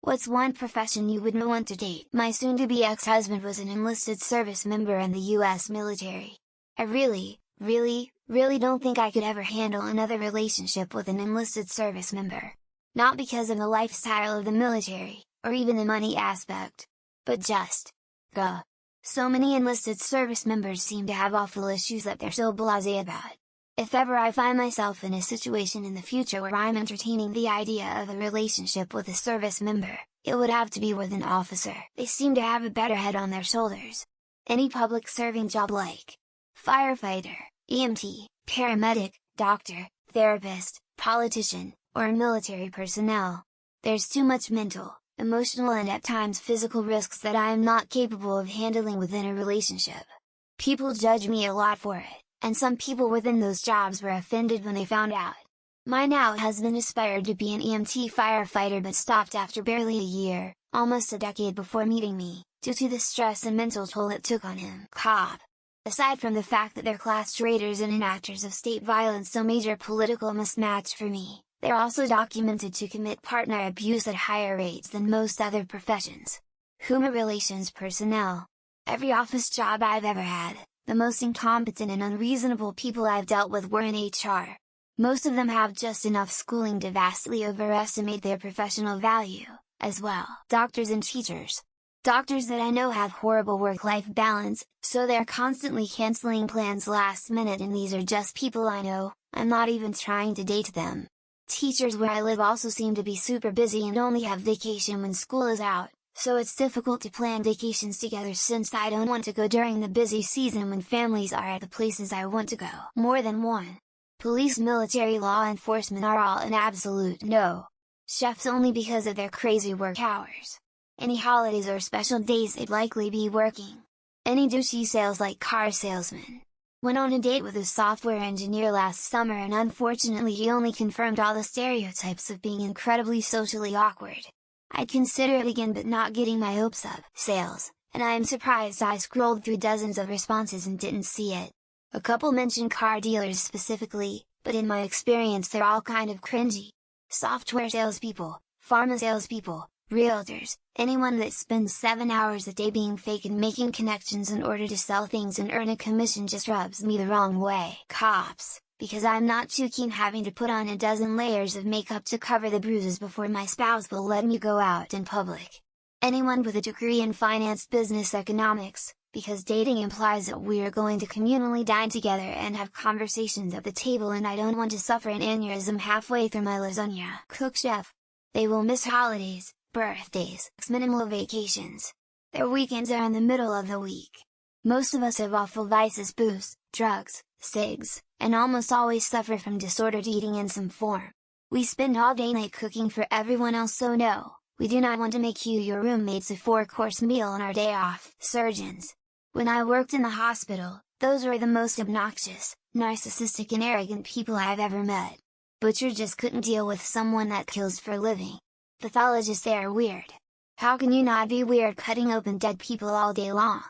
What's one profession you wouldn't want to date? My soon-to-be ex-husband was an enlisted service member in the US military. I really don't think I could ever handle another relationship with an enlisted service member. Not because of the lifestyle of the military, or even the money aspect. But just, so many enlisted service members seem to have awful issues that they're so blasé about. If ever I find myself in a situation in the future where I'm entertaining the idea of a relationship with a service member, it would have to be with an officer. They seem to have a better head on their shoulders. Any public serving job like firefighter, EMT, paramedic, doctor, therapist, politician, or military personnel. There's too much mental, emotional and at times physical risks that I am not capable of handling within a relationship. People judge me a lot for it, and some people within those jobs were offended when they found out. My now husband aspired to be an EMT firefighter but stopped after barely a year, almost a decade before meeting me, due to the stress and mental toll it took on him. Cop. Aside from the fact that they're class traitors and enactors of state violence, so major political mismatch for me, they're also documented to commit partner abuse at higher rates than most other professions. Human relations personnel. Every office job I've ever had, the most incompetent and unreasonable people I've dealt with were in HR. Most of them have just enough schooling to vastly overestimate their professional value, as well. Doctors and teachers. Doctors that I know have horrible work-life balance, so they're constantly canceling plans last minute, and these are just people I know, I'm not even trying to date them. Teachers where I live also seem to be super busy and only have vacation when school is out, so it's difficult to plan vacations together since I don't want to go during the busy season when families are at the places I want to go. More than one. Police, military, law enforcement are all an absolute no. Chefs only because of their crazy work hours. Any holidays or special days they'd likely be working. Any douchey sales like car salesman. Went on a date with a software engineer last summer and unfortunately he only confirmed all the stereotypes of being incredibly socially awkward. I'd consider it again but not getting my hopes up. Sales, and I am surprised I scrolled through dozens of responses and didn't see it. A couple mentioned car dealers specifically, but in my experience they're all kind of cringy. Software salespeople, pharma salespeople, realtors, anyone that spends 7 hours a day being fake and making connections in order to sell things and earn a commission just rubs me the wrong way. Cops, because I'm not too keen having to put on a dozen layers of makeup to cover the bruises before my spouse will let me go out in public. Anyone with a degree in finance, business economics, because dating implies that we're going to communally dine together and have conversations at the table and I don't want to suffer an aneurysm halfway through my lasagna. Cook, chef. They will miss holidays, birthdays, minimal vacations. Their weekends are in the middle of the week. Most of us have awful vices: booze, drugs, cigs, and almost always suffer from disordered eating in some form. We spend all day night cooking for everyone else, so no, we do not want to make you your roommates a 4-course meal on our day off. Surgeons. When I worked in the hospital, those were the most obnoxious, narcissistic and arrogant people I've ever met. Butcher just couldn't deal with someone that kills for a living. Pathologists, they are weird. How can you not be weird cutting open dead people all day long?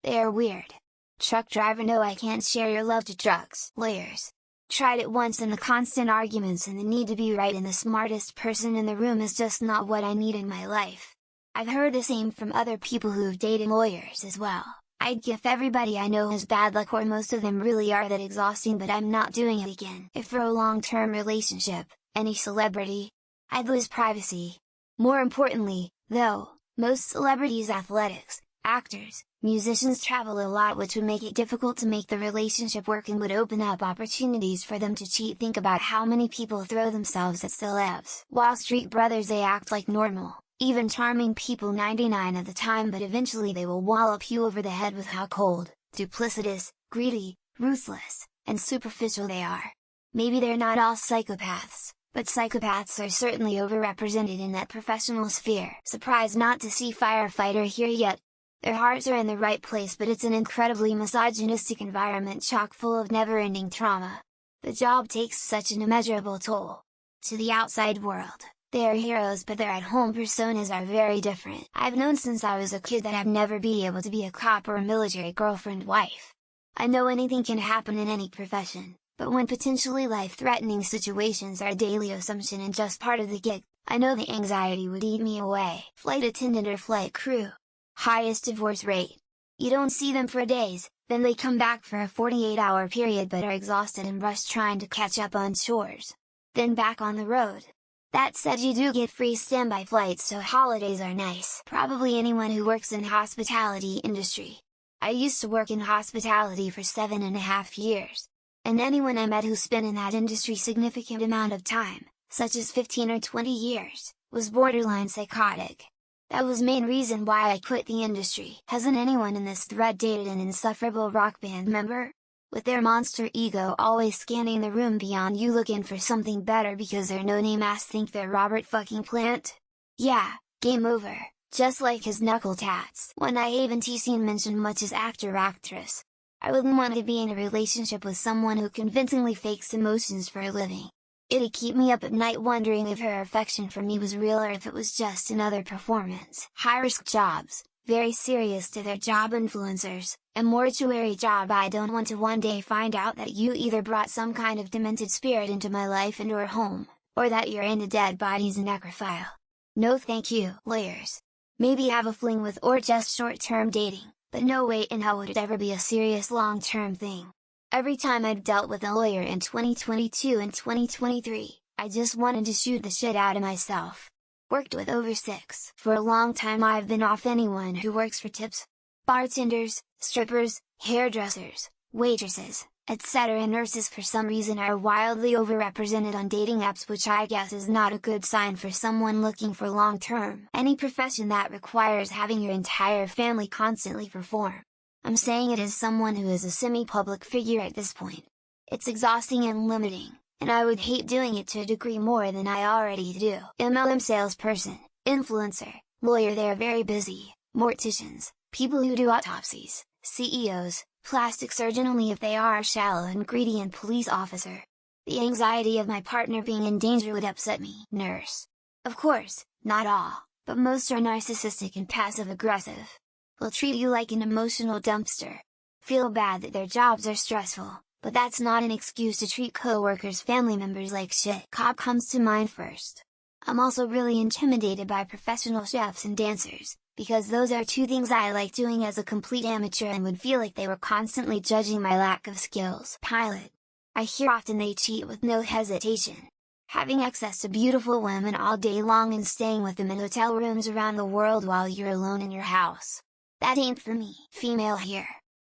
They are weird. Truck driver, no, I can't share your love to trucks. Lawyers. Tried it once and the constant arguments and the need to be right and the smartest person in the room is just not what I need in my life. I've heard the same from other people who've dated lawyers as well. I'd give everybody I know has bad luck, or most of them really are that exhausting, but I'm not doing it again. If for a long-term relationship, any celebrity, I'd lose privacy. More importantly, though, most celebrities, athletics, actors, musicians travel a lot, which would make it difficult to make the relationship work and would open up opportunities for them to cheat. Think about how many people throw themselves at celebs. Wall Street brothers, they act like normal, even charming people 99 of the time, but eventually they will wallop you over the head with how cold, duplicitous, greedy, ruthless, and superficial they are. Maybe they're not all psychopaths, but psychopaths are certainly overrepresented in that professional sphere. Surprised not to see firefighter here yet. Their hearts are in the right place, but it's an incredibly misogynistic environment chock full of never-ending trauma. The job takes such an immeasurable toll. To the outside world, they are heroes, but their at-home personas are very different. I've known since I was a kid that I'd never be able to be a cop or a military girlfriend-wife. I know anything can happen in any profession, but when potentially life-threatening situations are a daily assumption and just part of the gig, I know the anxiety would eat me away. Flight attendant or flight crew. Highest divorce rate. You don't see them for days, then they come back for a 48-hour period but are exhausted and rushed trying to catch up on chores. Then back on the road. That said, you do get free standby flights, so holidays are nice. Probably anyone who works in hospitality industry. I used to work in hospitality for 7.5 years. And anyone I met who spent in that industry significant amount of time, such as 15 or 20 years, was borderline psychotic. That was main reason why I quit the industry. Hasn't anyone in this thread dated an insufferable rock band member? With their monster ego always scanning the room beyond you looking for something better because their no-name ass think they're Robert fucking Plant? Yeah, game over, just like his knuckle tats. When I haven't seen mentioned much as actor/actress. I wouldn't want to be in a relationship with someone who convincingly fakes emotions for a living. It'd keep me up at night wondering if her affection for me was real or if it was just another performance. High-risk jobs, very serious to their job influencers. A mortuary job. I don't want to one day find out that you either brought some kind of demented spirit into my life and or home, or that you're into dead bodies and necrophile. No thank you. Lawyers. Maybe have a fling with or just short-term dating, but no way in hell would it ever be a serious long-term thing. Every time I've dealt with a lawyer in 2022 and 2023, I just wanted to shoot the shit out of myself. Worked with over 6. For a long time I've been off anyone who works for tips. Bartenders, strippers, hairdressers, waitresses, etc. Nurses for some reason are wildly overrepresented on dating apps, which I guess is not a good sign for someone looking for long-term. Any profession that requires having your entire family constantly perform. I'm saying it as someone who is a semi-public figure at this point. It's exhausting and limiting, and I would hate doing it to a degree more than I already do. MLM salesperson, influencer, lawyer. They are very busy. Morticians, people who do autopsies, CEOs, plastic surgeon only if they are a shallow and greedy, and police officer. The anxiety of my partner being in danger would upset me. Nurse. Of course, not all, but most are narcissistic and passive-aggressive. Will treat you like an emotional dumpster. Feel bad that their jobs are stressful, but that's not an excuse to treat co-workers' family members like shit. Cop comes to mind first. I'm also really intimidated by professional chefs and dancers, because those are two things I like doing as a complete amateur and would feel like they were constantly judging my lack of skills. Pilot. I hear often they cheat with no hesitation. Having access to beautiful women all day long and staying with them in hotel rooms around the world while you're alone in your house. That ain't for me. Female here.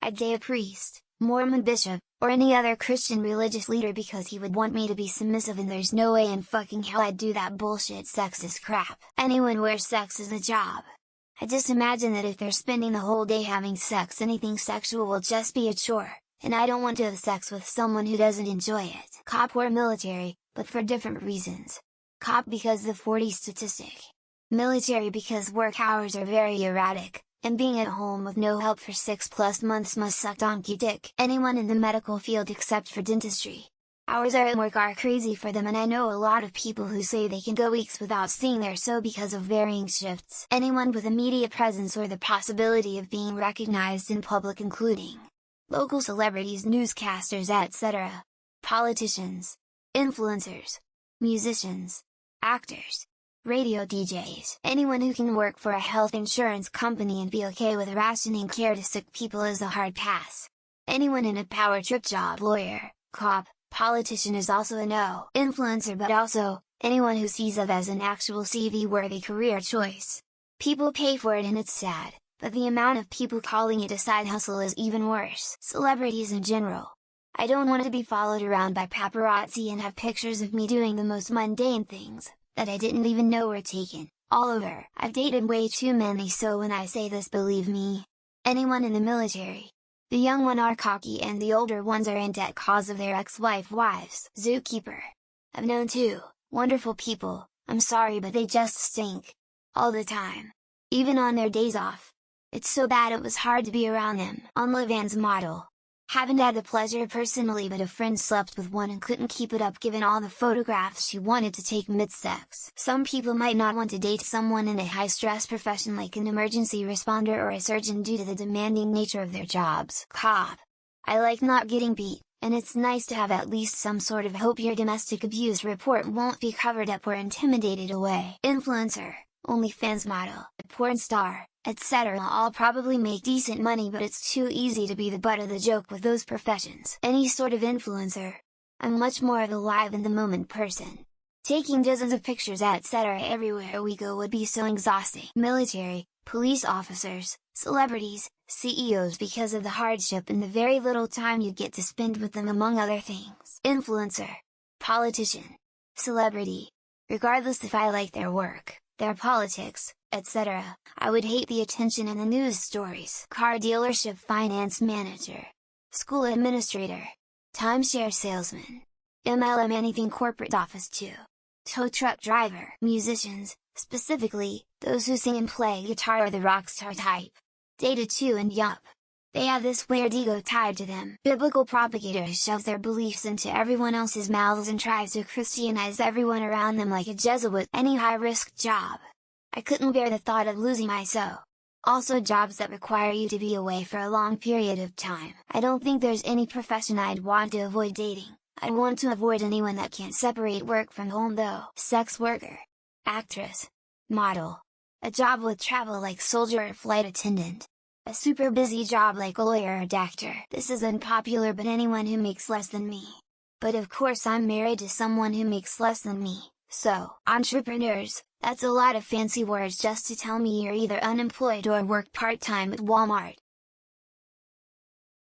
I'd date a priest, Mormon bishop, or any other Christian religious leader because he would want me to be submissive, and there's no way in fucking hell I'd do that bullshit sexist crap. Anyone where sex is a job. I just imagine that if they're spending the whole day having sex, anything sexual will just be a chore, and I don't want to have sex with someone who doesn't enjoy it. Cop or military, but for different reasons. Cop because the 40 statistic. Military because work hours are very erratic, and being at home with no help for 6+ months must suck donkey dick. Anyone in the medical field except for dentistry. Hours at work are crazy for them, and I know a lot of people who say they can go weeks without seeing their so because of varying shifts. Anyone with a media presence or the possibility of being recognized in public, including local celebrities, newscasters, etc. Politicians, influencers, musicians, actors, radio DJs. Anyone who can work for a health insurance company and be okay with rationing care to sick people is a hard pass. Anyone in a power trip job. Lawyer, cop, politician is also a no. Influencer, but also, anyone who sees it as an actual CV-worthy career choice. People pay for it and it's sad, but the amount of people calling it a side hustle is even worse. Celebrities in general. I don't want to be followed around by paparazzi and have pictures of me doing the most mundane things, that I didn't even know were taken, all over. I've dated way too many, so when I say this, believe me. Anyone in the military. The young ones are cocky and the older ones are in debt cause of their wives. Zookeeper. I've known two wonderful people, I'm sorry but they just stink. All the time. Even on their days off. It's so bad it was hard to be around them. On Levan's model. Haven't had the pleasure personally, but a friend slept with one and couldn't keep it up given all the photographs she wanted to take mid-sex. Some people might not want to date someone in a high-stress profession like an emergency responder or a surgeon due to the demanding nature of their jobs. Cop. I like not getting beat, And it's nice to have at least some sort of hope your domestic abuse report won't be covered up or intimidated away. Influencer, OnlyFans model, porn star, etc. all probably make decent money, but it's too easy to be the butt of the joke with those professions. Any sort of influencer. I'm much more of a live in the moment person. Taking dozens of pictures etc. everywhere we go would be so exhausting. Military, police officers, celebrities, CEOs, because of the hardship and the very little time you get to spend with them, among other things. Influencer, politician, celebrity. Regardless if I like their work, their politics, etc., I would hate the attention in the news stories. Car dealership finance manager, school administrator, timeshare salesman, MLM, anything corporate office too. Tow truck driver. Musicians, specifically, those who sing and play guitar are the rock star type. Data too, and yup. They have this weird ego tied to them. Biblical propagators shove their beliefs into everyone else's mouths and tries to Christianize everyone around them like a Jesuit. Any high-risk job. I couldn't bear the thought of losing my soul. Also jobs that require you to be away for a long period of time. I don't think there's any profession I'd want to avoid dating. I'd want to avoid anyone that can't separate work from home though. Sex worker. Actress. Model. A job with travel like soldier or flight attendant. A super busy job like a lawyer or doctor. This is unpopular, but anyone who makes less than me. But of course I'm married to someone who makes less than me, so. Entrepreneurs, that's a lot of fancy words just to tell me you're either unemployed or work part-time at Walmart.